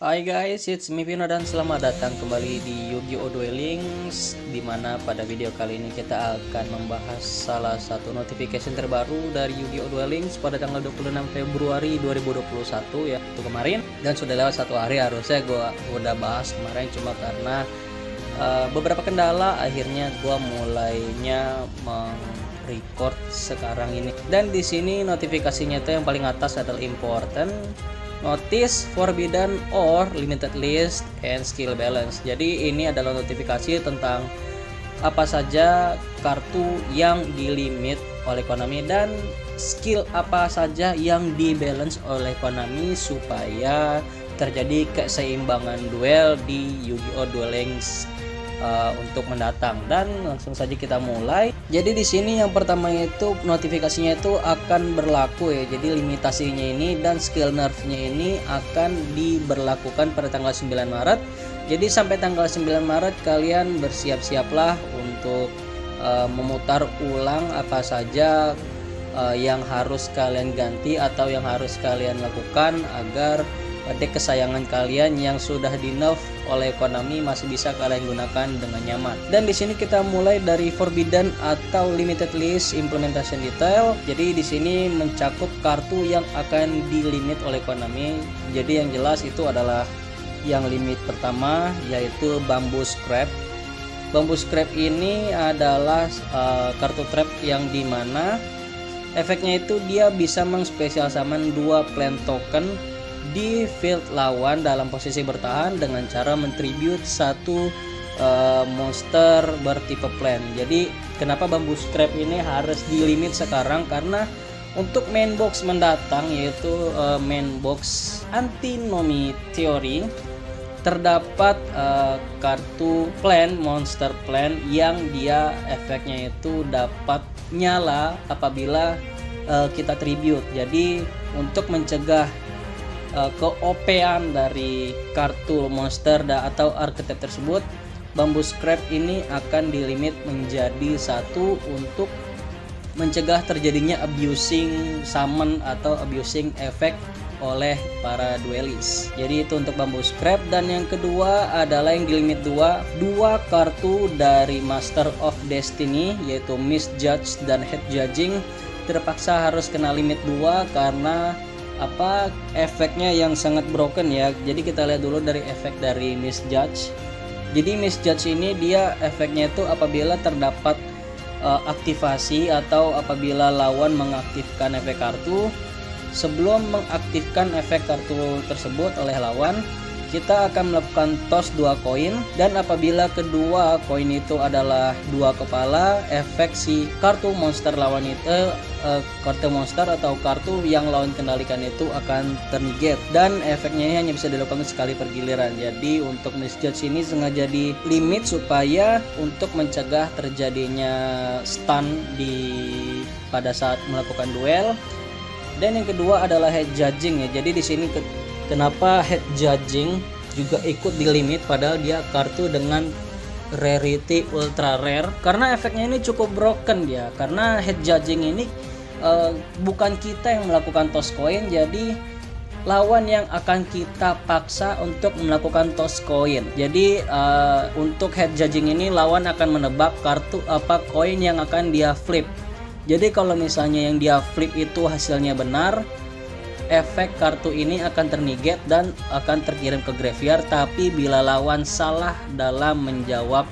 Hai guys, it's me Vino dan selamat datang kembali di Yu-Gi-Oh! Duel Links, dimana pada video kali ini kita akan membahas salah satu notification terbaru dari Yu-Gi-Oh! Duel Links pada tanggal 26 Februari 2021 ya, itu kemarin. Dan sudah lewat satu hari, harusnya gue udah bahas kemarin, cuma karena beberapa kendala akhirnya gue mulainya record sekarang ini. Dan di sini notifikasinya itu yang paling atas adalah important, notice, forbidden, or limited list, and skill balance. Jadi ini adalah notifikasi tentang apa saja kartu yang dilimit oleh Konami dan skill apa saja yang dibalance oleh Konami supaya terjadi keseimbangan duel di Yu-Gi-Oh! Duel Links untuk mendatang. Dan langsung saja kita mulai. Jadi di sini yang pertama itu notifikasinya itu akan berlaku ya. Jadi limitasinya ini dan skill nerfnya ini akan diberlakukan pada tanggal 9 Maret. Jadi sampai tanggal 9 Maret kalian bersiap-siaplah untuk memutar ulang apa saja yang harus kalian ganti atau yang harus kalian lakukan agar deck kesayangan kalian yang sudah di nerf oleh Konami masih bisa kalian gunakan dengan nyaman. Dan di sini kita mulai dari forbidden atau limited list implementation detail. Jadi di sini mencakup kartu yang akan dilimit oleh Konami. Jadi yang jelas itu adalah yang limit pertama yaitu Bamboo Scrap. Bamboo Scrap ini adalah kartu trap yang dimana efeknya itu dia bisa mengspesial summon 2 plant token di field lawan dalam posisi bertahan dengan cara mentribute satu monster bertipe plant. Jadi kenapa Bamboo Scrap ini harus dilimit sekarang? Karena untuk main box mendatang yaitu main box Antinomy Theory terdapat kartu plant, monster plant yang dia efeknya itu dapat nyala apabila kita tribute. Jadi untuk mencegah ke-OP-an dari kartu monster atau archetype tersebut, Bamboo Scrap ini akan dilimit menjadi 1 untuk mencegah terjadinya abusing summon atau abusing efek oleh para duelist. Jadi itu untuk Bamboo Scrap. Dan yang kedua adalah yang dilimit 2 kartu dari Master of Destiny yaitu Misjudge dan Head Judging terpaksa harus kena limit 2 karena efeknya yang sangat broken ya. Jadi kita lihat dulu dari efek dari Misjudge. Jadi Misjudge ini dia efeknya itu apabila terdapat aktivasi atau apabila lawan mengaktifkan efek kartu, sebelum mengaktifkan efek kartu tersebut oleh lawan, kita akan melakukan toss 2 koin, dan apabila kedua koin itu adalah 2 kepala, efek si kartu monster lawan itu kartu monster atau kartu yang lawan kendalikan itu akan ternegate, dan efeknya ini hanya bisa dilakukan sekali per giliran. Jadi untuk Misjudge ini sengaja di limit supaya untuk mencegah terjadinya stun pada saat melakukan duel. Dan yang kedua adalah Head Judging ya. Jadi di sini kenapa Head Judging juga ikut di limit padahal dia kartu dengan rarity ultra rare, karena efeknya ini cukup broken dia. Karena Head Judging ini bukan kita yang melakukan toss coin, jadi lawan yang akan kita paksa untuk melakukan toss coin. Jadi untuk Head Judging ini lawan akan menebak kartu koin yang akan dia flip. Jadi kalau misalnya yang dia flip itu hasilnya benar, efek kartu ini akan ternegate dan akan terkirim ke graveyard. Tapi bila lawan salah dalam menjawab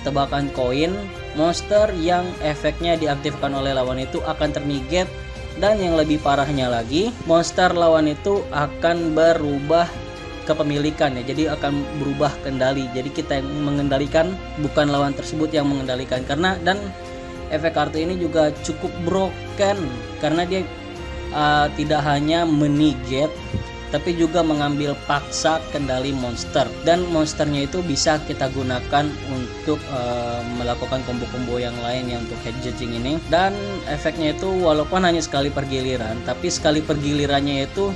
tebakan koin, monster yang efeknya diaktifkan oleh lawan itu akan ternegate. Dan yang lebih parahnya lagi, monster lawan itu akan berubah kepemilikan ya. Jadi akan berubah kendali. Jadi kita yang mengendalikan, bukan lawan tersebut yang mengendalikan. Dan efek kartu ini juga cukup broken karena dia tidak hanya menegate tapi juga mengambil paksa kendali monster, dan monsternya itu bisa kita gunakan untuk melakukan combo-combo yang lain ya untuk Head Judging ini. Dan efeknya itu walaupun hanya sekali per giliran, tapi sekali per gilirannya itu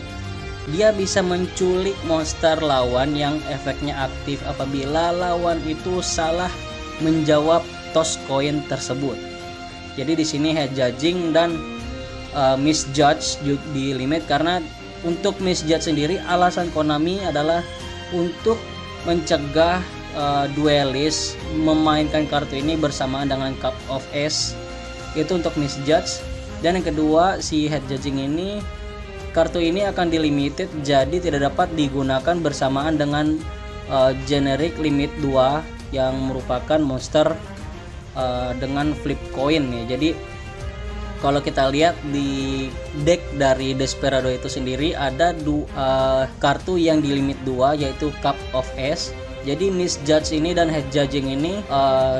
dia bisa menculik monster lawan yang efeknya aktif apabila lawan itu salah menjawab toss coin tersebut. Jadi di sini Head Judging dan Misjudge di limit karena untuk Misjudge sendiri, alasan Konami adalah untuk mencegah duelist memainkan kartu ini bersamaan dengan Cup of Ace. Itu untuk Misjudge. Dan yang kedua, si Head Judging ini, kartu ini akan dilimited, jadi tidak dapat digunakan bersamaan dengan generic limit 2 yang merupakan monster dengan flip coin ya. Jadi kalau kita lihat di deck dari Desperado itu sendiri ada kartu yang di limit 2 yaitu Cup of Ace. Jadi Misjudge ini dan Head Judging ini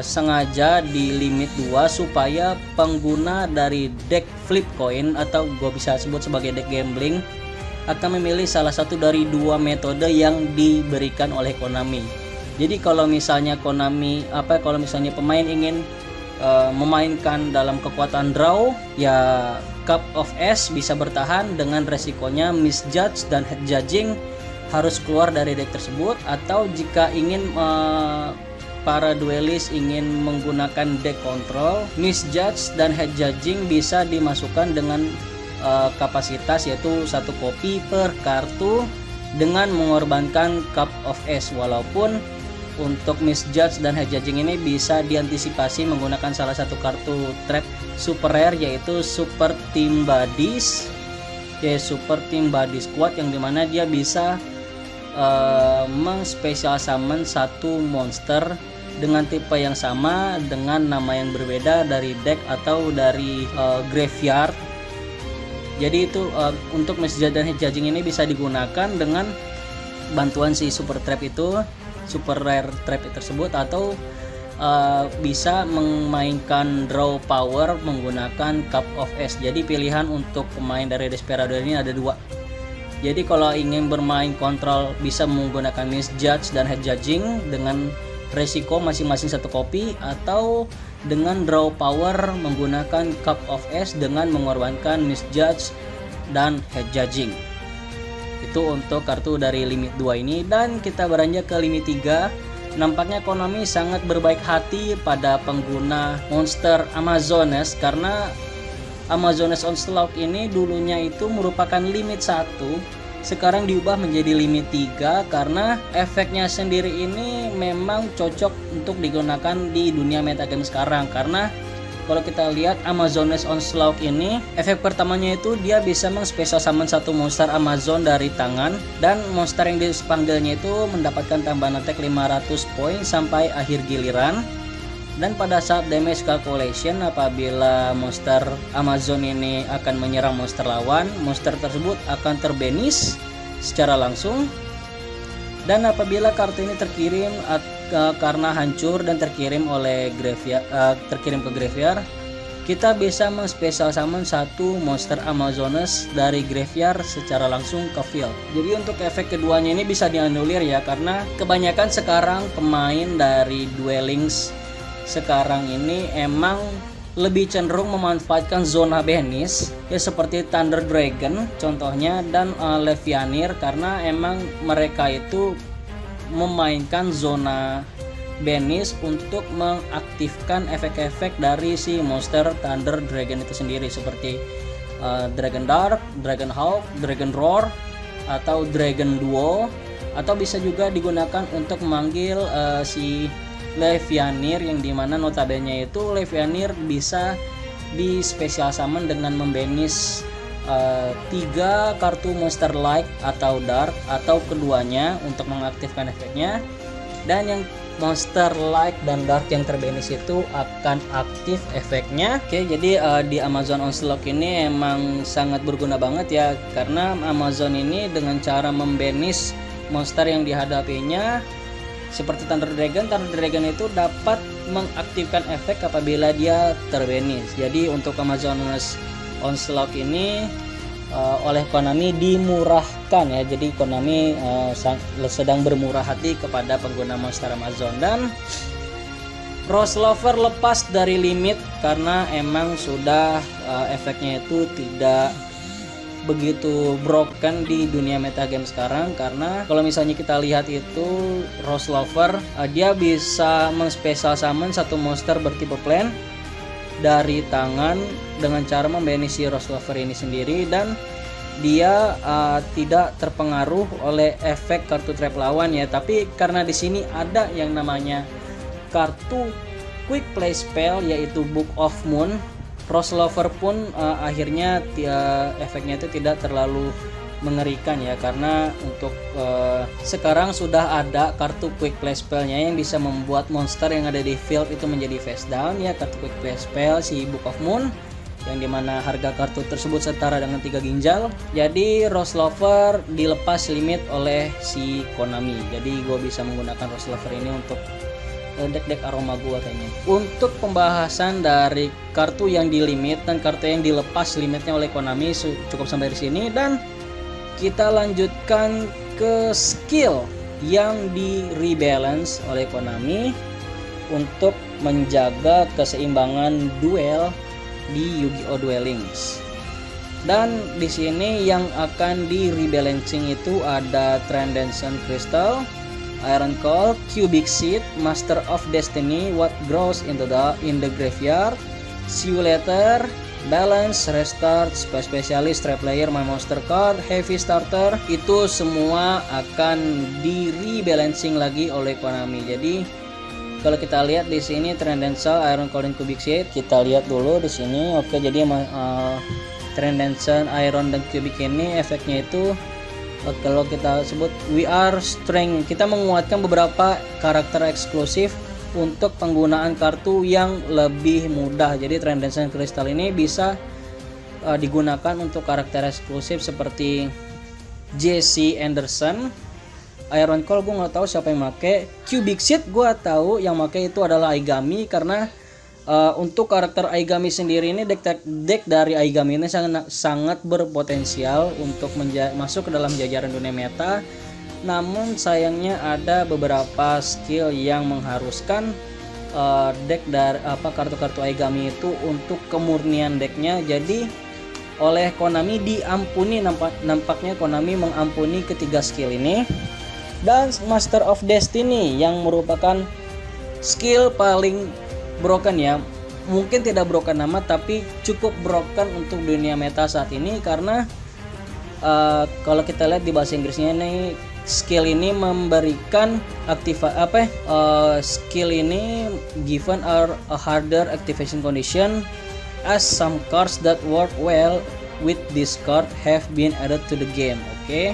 sengaja di limit 2 supaya pengguna dari deck flip coin atau gue bisa sebut sebagai deck gambling akan memilih salah satu dari 2 metode yang diberikan oleh Konami. Jadi kalau misalnya kalau misalnya pemain ingin memainkan dalam kekuatan draw, ya Cup of Ace bisa bertahan dengan resikonya Misjudge dan Head Judging harus keluar dari deck tersebut. Atau jika ingin para duelist ingin menggunakan deck control, Misjudge dan Head Judging bisa dimasukkan dengan kapasitas yaitu 1 kopi per kartu dengan mengorbankan Cup of Ace. Walaupun untuk Misjudge dan Head Judging ini bisa diantisipasi menggunakan salah satu kartu trap super rare yaitu Super Team Buddies, Super Team Buddies Squad, yang dimana dia bisa mengspesial summon satu monster dengan tipe yang sama dengan nama yang berbeda dari deck atau dari graveyard. Jadi itu untuk Misjudge dan Head Judging ini bisa digunakan dengan bantuan si super trap itu, super rare trap tersebut, atau bisa memainkan draw power menggunakan Cup of Ace. Jadi pilihan untuk pemain dari Desperado ini ada 2. Jadi kalau ingin bermain kontrol bisa menggunakan Misjudge dan Head Judging dengan resiko masing-masing 1 kopi, atau dengan draw power menggunakan Cup of Ace dengan mengorbankan Misjudge dan Head Judging. Itu untuk kartu dari limit 2 ini. Dan kita beranjak ke limit 3. Nampaknya Konami sangat berbaik hati pada pengguna monster Amazones, karena Amazones Onslaught ini dulunya itu merupakan limit 1, sekarang diubah menjadi limit 3 karena efeknya sendiri ini memang cocok untuk digunakan di dunia metagame sekarang. Karena kalau kita lihat Amazones Onslaught ini, efek pertamanya itu dia bisa mengspesial summon satu monster Amazon dari tangan, dan monster yang dipanggilnya itu mendapatkan tambahan attack 500 poin sampai akhir giliran. Dan pada saat damage calculation, apabila monster Amazon ini akan menyerang monster lawan, monster tersebut akan terbanish secara langsung. Dan apabila kartu ini terkirim karena hancur dan terkirim oleh terkirim ke graveyard, kita bisa mengspesial summon satu monster Amazones dari graveyard secara langsung ke field. Jadi untuk efek keduanya ini bisa dianulir ya, karena kebanyakan sekarang pemain dari Duelings sekarang ini emang lebih cenderung memanfaatkan zona banish ya, seperti Thunder Dragon contohnya, dan Levianir, karena emang mereka itu memainkan zona banish untuk mengaktifkan efek-efek dari si monster Thunder Dragon itu sendiri, seperti Dragon Dark, Dragon Hawk, Dragon Roar, atau Dragon Duo, atau bisa juga digunakan untuk memanggil si Levianir, yang dimana notabene itu Levianir bisa di special summon dengan membanish 3 kartu monster light atau dark, atau keduanya untuk mengaktifkan efeknya. Dan yang monster light dan dark yang terbanish itu akan aktif efeknya. Oke, jadi di Amazon Onslaught ini emang sangat berguna banget ya, karena Amazon ini dengan cara membanish monster yang dihadapinya seperti Thunder Dragon itu dapat mengaktifkan efek apabila dia terbanish. Jadi untuk Amazon Onslaught ini oleh Konami dimurahkan ya. Jadi Konami sedang bermurah hati kepada pengguna monster Amazon. Dan Rose Lover lepas dari limit karena emang sudah efeknya itu tidak begitu broken di dunia metagame sekarang. Karena kalau misalnya kita lihat itu Rose Lover, dia bisa mengspesial summon satu monster bertipe plant dari tangan dengan cara membanish si Rose Lover ini sendiri. Dan dia tidak terpengaruh oleh efek kartu trap lawan ya, tapi karena di sini ada yang namanya kartu quick play spell yaitu Book of Moon, Rose Lover pun akhirnya efeknya itu tidak terlalu mengerikan ya, karena untuk sekarang sudah ada kartu quick play spellnya yang bisa membuat monster yang ada di field itu menjadi face down ya. Kartu quick play spell si Book of Moon yang dimana harga kartu tersebut setara dengan 3 ginjal. Jadi Rose Lover dilepas limit oleh si Konami, jadi gue bisa menggunakan Rose Lover ini untuk deck-deck aroma gua kayaknya. Untuk pembahasan dari kartu yang di limit dan kartu yang dilepas limitnya oleh Konami cukup sampai di sini, dan kita lanjutkan ke skill yang di rebalance oleh Konami untuk menjaga keseimbangan duel di Yu-Gi-Oh! Duel Links. Dan di sini yang akan di rebalancing itu ada Transcendent Crystal, Iron Call, Cubic Seed, Master of Destiny, What Grows in the Graveyard, See You Later, Balance, Restart, Specialist, Trap Player, My Monster Card, Heavy Starter, itu semua akan di rebalancing lagi oleh Konami. Jadi kalau kita lihat di sini Transcendent, Iron Call, dan Cubic Seed, kita lihat dulu di sini. Oke, jadi Transcendent, Iron, dan Cubic ini efeknya itu kalau kita sebut We Are Strength, kita menguatkan beberapa karakter eksklusif untuk penggunaan kartu yang lebih mudah. Jadi Transcendent Crystal ini bisa digunakan untuk karakter eksklusif seperti Jesse Anderson. Iron Call gue nggak tahu siapa yang make. Cubic Seed gue tahu yang make itu adalah Aigami, karena untuk karakter Aigami sendiri ini deck dari Aigami ini sangat berpotensial untuk masuk ke dalam jajaran dunia meta. Namun sayangnya ada beberapa skill yang mengharuskan deck dari kartu-kartu Aigami itu untuk kemurnian decknya. Jadi oleh Konami diampuni, nampaknya Konami mengampuni ketiga skill ini. Dan Master of Destiny yang merupakan skill paling broken ya, mungkin tidak broken amat tapi cukup broken untuk dunia meta saat ini, karena kalau kita lihat di bahasa Inggrisnya nih, skill ini memberikan skill ini given a harder activation condition as some cards that work well with this card have been added to the game. Oke.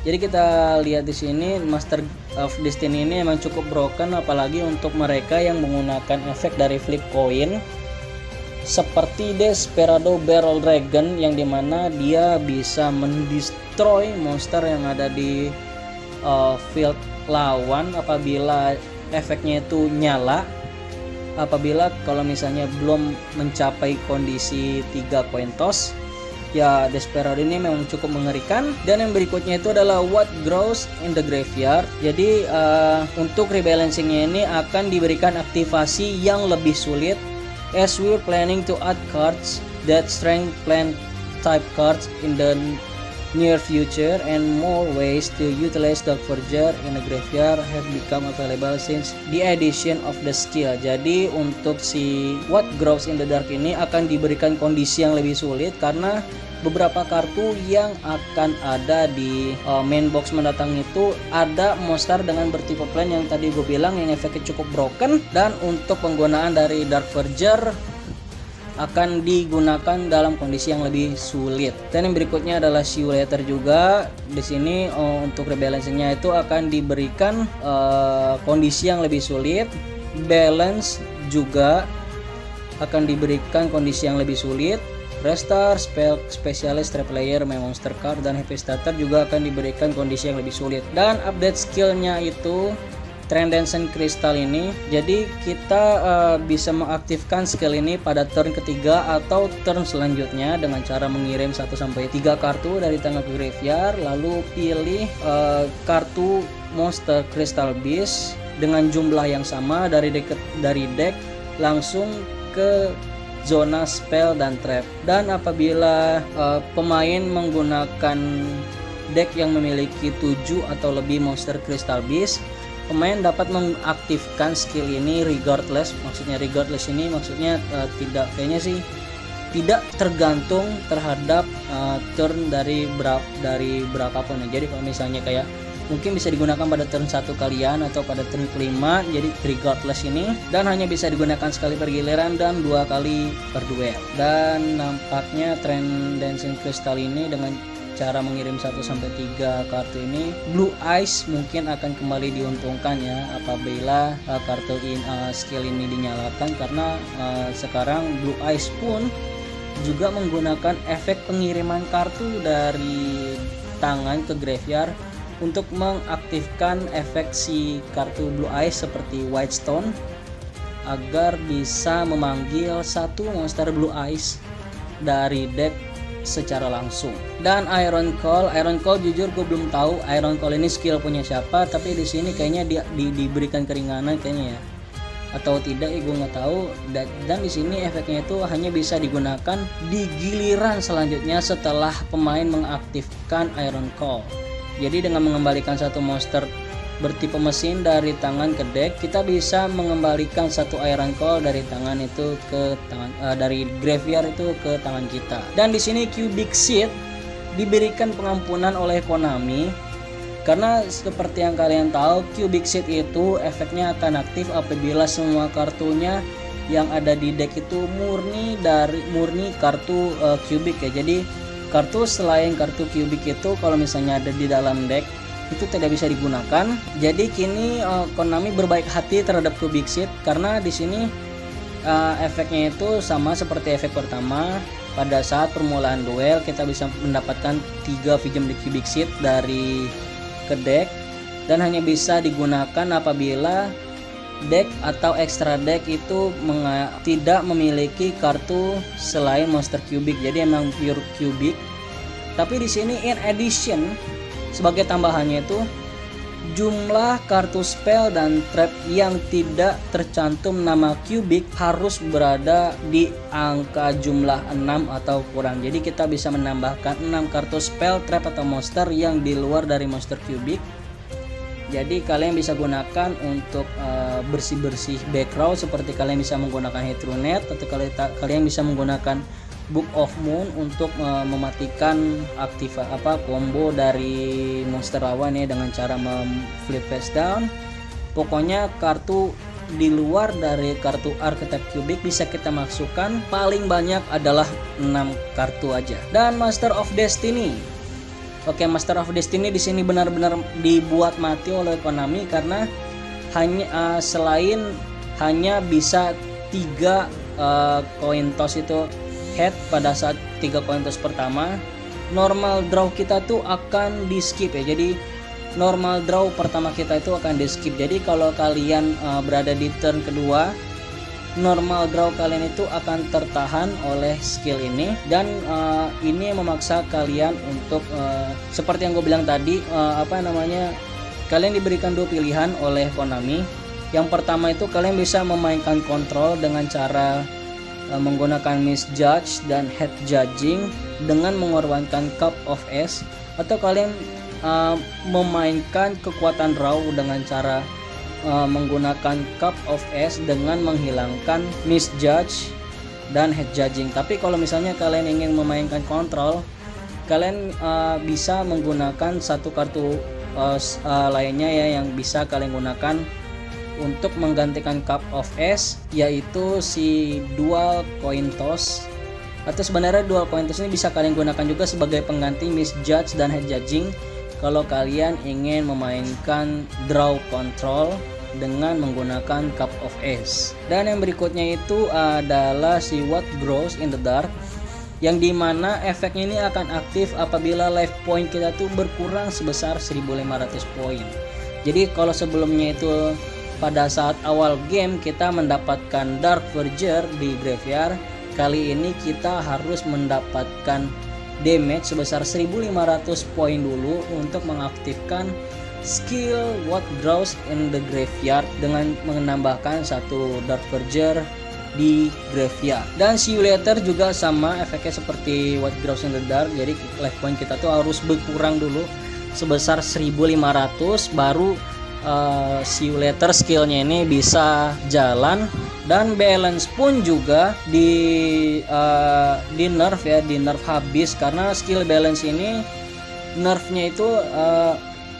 Jadi kita lihat di sini Master of Destiny ini emang cukup broken, apalagi untuk mereka yang menggunakan efek dari flip coin seperti Desperado Barrel Dragon, yang dimana dia bisa mendestroy monster yang ada di field lawan apabila efeknya itu nyala, apabila kalau misalnya belum mencapai kondisi 3 coin toss. Ya, Desperado ini memang cukup mengerikan. Dan yang berikutnya itu adalah What Grows in the Graveyard. Jadi untuk rebalancingnya ini akan diberikan aktivasi yang lebih sulit, as we're planning to add cards that strength plant type cards in the near future, and more ways to utilize Dark Forger in the graveyard have become available since the addition of the skill. Jadi untuk si What Grows in the Dark ini akan diberikan kondisi yang lebih sulit, karena beberapa kartu yang akan ada di main box mendatang itu ada monster dengan bertipe plan yang tadi gue bilang yang efeknya cukup broken, dan untuk penggunaan dari Dark Forger akan digunakan dalam kondisi yang lebih sulit. Dan yang berikutnya adalah See You Later juga. Di sini untuk rebalancingnya itu akan diberikan kondisi yang lebih sulit. Balance juga akan diberikan kondisi yang lebih sulit. Restart, Specialist, Trap Player, My Monster Card, dan Heavy Starter juga akan diberikan kondisi yang lebih sulit. Dan update skillnya itu Transcendent Crystal ini, jadi kita bisa mengaktifkan skill ini pada turn ketiga atau turn selanjutnya dengan cara mengirim 1-3 kartu dari tangan ke graveyard, lalu pilih kartu Monster Crystal Beast dengan jumlah yang sama dari deck langsung ke zona spell dan trap. Dan apabila pemain menggunakan deck yang memiliki 7 atau lebih Monster Crystal Beast, pemain dapat mengaktifkan skill ini regardless. Maksudnya regardless ini maksudnya tidak, kayaknya sih tidak tergantung terhadap turn dari berapapun. Jadi kalau misalnya kayak mungkin bisa digunakan pada turn 1 kalian atau pada turn kelima, jadi regardless ini, dan hanya bisa digunakan sekali per giliran dan 2 kali per duel. Dan nampaknya Dancing Crystal ini dengan cara mengirim 1-3 kartu ini, Blue Eyes mungkin akan kembali diuntungkan ya apabila kartu skill ini dinyalakan, karena sekarang Blue Eyes pun juga menggunakan efek pengiriman kartu dari tangan ke graveyard untuk mengaktifkan efek si kartu Blue Eyes seperti White Stone agar bisa memanggil satu monster Blue Eyes dari deck secara langsung. Dan Iron Call jujur gue belum tahu Iron Call ini skill punya siapa, tapi di sini kayaknya diberikan keringanan kayaknya ya, atau tidak ya gue nggak tahu. Dan di sini efeknya itu hanya bisa digunakan di giliran selanjutnya setelah pemain mengaktifkan Iron Call. Jadi dengan mengembalikan satu monster bertipe mesin dari tangan ke deck, kita bisa mengembalikan satu Iron Call dari tangan itu ke tangan dari graveyard itu ke tangan kita. Dan di sini Cubic Seed diberikan pengampunan oleh Konami karena seperti yang kalian tahu, Cubic Seed itu efeknya akan aktif apabila semua kartunya yang ada di deck itu murni kartu Cubic ya. Jadi kartu selain kartu Cubic itu kalau misalnya ada di dalam deck itu tidak bisa digunakan. Jadi kini Konami berbaik hati terhadap Cubic Seed karena di sini efeknya itu sama seperti efek pertama. Pada saat permulaan duel kita bisa mendapatkan 3 Vigem di Cubic Seed dari ke deck, dan hanya bisa digunakan apabila deck atau extra deck itu tidak memiliki kartu selain monster Cubic. Jadi emang pure Cubic. Tapi di sini in addition sebagai tambahannya itu jumlah kartu spell dan trap yang tidak tercantum nama Cubic harus berada di angka jumlah 6 atau kurang. Jadi kita bisa menambahkan 6 kartu spell, trap atau monster yang di luar dari monster Cubic. Jadi kalian bisa gunakan untuk bersih-bersih background, seperti kalian bisa menggunakan Heteronet atau kalian bisa menggunakan Book of Moon untuk mematikan combo dari monster lawan ya dengan cara flip face down. Pokoknya kartu di luar dari kartu Archetype Cubic bisa kita masukkan paling banyak adalah 6 kartu aja. Dan Master of Destiny. Oke, Master of Destiny di sini benar-benar dibuat mati oleh Konami karena selain hanya bisa 3 coin toss itu head pada saat 3 coin toss pertama, normal draw kita tuh akan di skip ya. Jadi normal draw pertama kita itu akan di skip. Jadi kalau kalian berada di turn kedua, normal draw kalian itu akan tertahan oleh skill ini, dan ini memaksa kalian untuk seperti yang gue bilang tadi, kalian diberikan 2 pilihan oleh Konami. Yang pertama itu kalian bisa memainkan kontrol dengan cara menggunakan misjudge dan head judging dengan mengorbankan Cup of Ace, atau kalian memainkan kekuatan raw dengan cara menggunakan Cup of Ace dengan menghilangkan misjudge dan head judging. Tapi kalau misalnya kalian ingin memainkan kontrol, kalian bisa menggunakan satu kartu lainnya ya yang bisa kalian gunakan untuk menggantikan Cup of Ace, yaitu si Dual Coin Toss. Atau sebenarnya Dual Coin Toss ini bisa kalian gunakan juga sebagai pengganti misjudge dan head judging kalau kalian ingin memainkan draw control dengan menggunakan Cup of Ace. Dan yang berikutnya itu adalah si What Grows in the Dark, yang dimana efeknya ini akan aktif apabila life point kita tuh berkurang sebesar 1500 poin. Jadi kalau sebelumnya itu pada saat awal game kita mendapatkan Dark Verger di graveyard, kali ini kita harus mendapatkan damage sebesar 1500 poin dulu untuk mengaktifkan skill What Grows in the Graveyard dengan menambahkan satu Dark Verger di graveyard. Dan See You Later juga sama efeknya seperti What Grows in the Dark. Jadi life point kita tuh harus berkurang dulu sebesar 1500 baru see you later skillnya ini bisa jalan. Dan balance pun juga di nerf ya, di nerf habis, karena skill balance ini nerfnya itu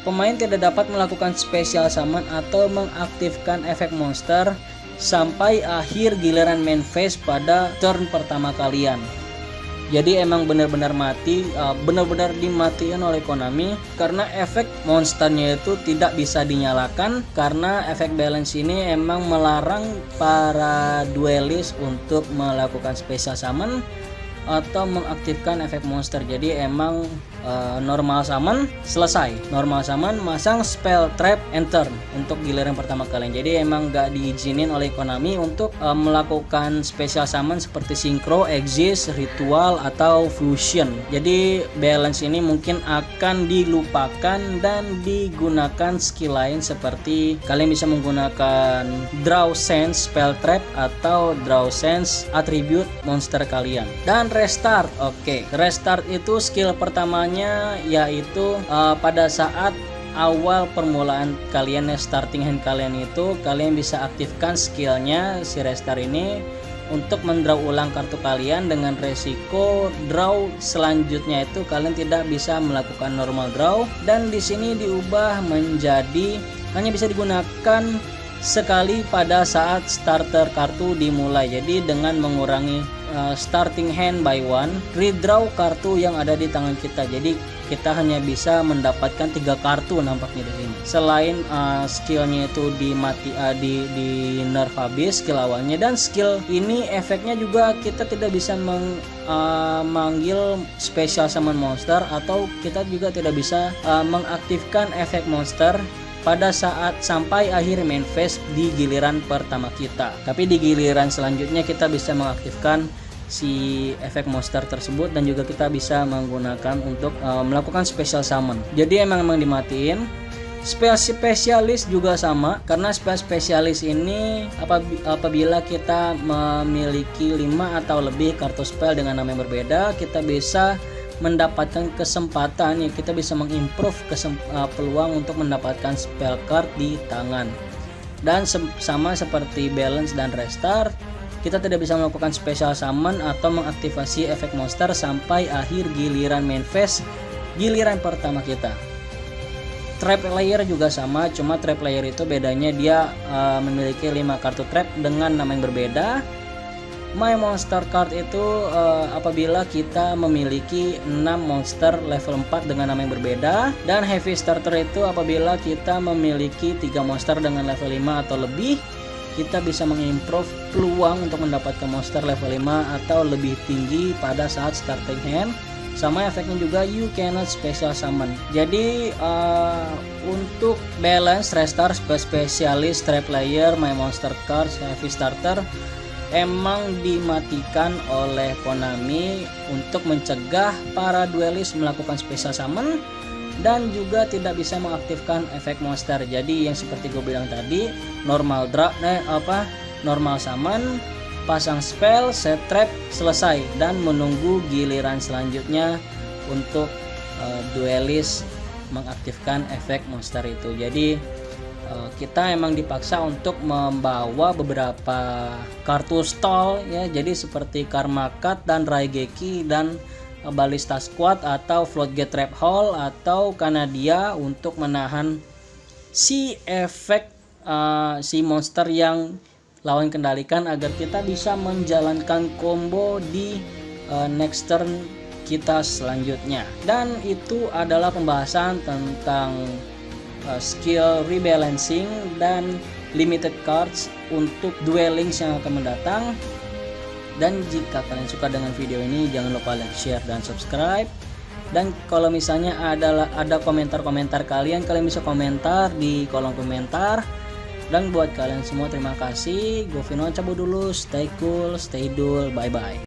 pemain tidak dapat melakukan special summon atau mengaktifkan efek monster sampai akhir giliran main phase pada turn pertama kalian. Jadi emang benar-benar mati, benar-benar dimatiin oleh Konami, karena efek monsternya itu tidak bisa dinyalakan, karena efek balance ini emang melarang para duelist untuk melakukan special summon atau mengaktifkan efek monster. Jadi emang normal summon selesai, normal summon masang spell trap enter untuk giliran pertama kalian. Jadi emang gak diizinin oleh Konami untuk melakukan special summon seperti synchro, exist, ritual atau fusion. Jadi balance ini mungkin akan dilupakan dan digunakan skill lain, seperti kalian bisa menggunakan draw sense spell trap atau draw sense attribute monster kalian. Dan restart, oke, restart itu skill pertamanya yaitu pada saat awal permulaan kalian, starting hand kalian itu, kalian bisa aktifkan skillnya si restart ini untuk mendraw ulang kartu kalian dengan resiko draw selanjutnya itu kalian tidak bisa melakukan normal draw. Dan di sini diubah menjadi hanya bisa digunakan sekali pada saat starter kartu dimulai. Jadi dengan mengurangi starting hand by one, redraw kartu yang ada di tangan kita. Jadi kita hanya bisa mendapatkan 3 kartu nampaknya di sini. Selain skillnya itu di nerf habis skill awalnya, dan skill ini efeknya juga kita tidak bisa manggil special summon monster, atau kita juga tidak bisa mengaktifkan efek monster pada saat sampai akhir main phase di giliran pertama kita. Tapi di giliran selanjutnya kita bisa mengaktifkan si efek monster tersebut, dan juga kita bisa menggunakan untuk melakukan special summon. Jadi emang dimatiin. Spesialis juga sama, karena spesialis ini apabila kita memiliki 5 atau lebih kartu spell dengan nama yang berbeda, kita bisa mendapatkan kesempatan ya, kita bisa mengimprove peluang untuk mendapatkan spell card di tangan. Dan sama seperti balance dan restart, kita tidak bisa melakukan special summon atau mengaktifasi efek monster sampai akhir giliran main phase, giliran pertama kita. Trap layer juga sama, cuma trap layer itu bedanya dia memiliki 5 kartu trap dengan nama yang berbeda. My monster card itu apabila kita memiliki 6 monster level 4 dengan nama yang berbeda. Dan heavy starter itu apabila kita memiliki 3 monster dengan level 5 atau lebih, kita bisa mengimprove peluang untuk mendapatkan monster level 5 atau lebih tinggi pada saat starting hand. Sama efeknya juga you cannot special summon. Jadi untuk balance, restart, spesialis, trap layer, my monster cards, heavy starter emang dimatikan oleh Konami untuk mencegah para duelist melakukan special summon, dan juga tidak bisa mengaktifkan efek monster. Jadi yang seperti gue bilang tadi, normal normal summon, pasang spell, set trap, selesai, dan menunggu giliran selanjutnya untuk duelist mengaktifkan efek monster itu. Jadi kita emang dipaksa untuk membawa beberapa kartu stall ya, jadi seperti Karma Cut dan Raigeki dan Ballista Squad atau Floodgate Trap Hole atau Canadia untuk menahan si efek si monster yang lawan kendalikan, agar kita bisa menjalankan combo di next turn kita selanjutnya. Dan itu adalah pembahasan tentang skill rebalancing dan limited cards untuk duel links yang akan mendatang. Dan jika kalian suka dengan video ini, jangan lupa like, share, dan subscribe. Dan kalau misalnya ada komentar-komentar kalian bisa komentar di kolom komentar. Dan buat kalian semua terima kasih. Gue Vino cabut dulu. Stay cool, stay duel, bye bye.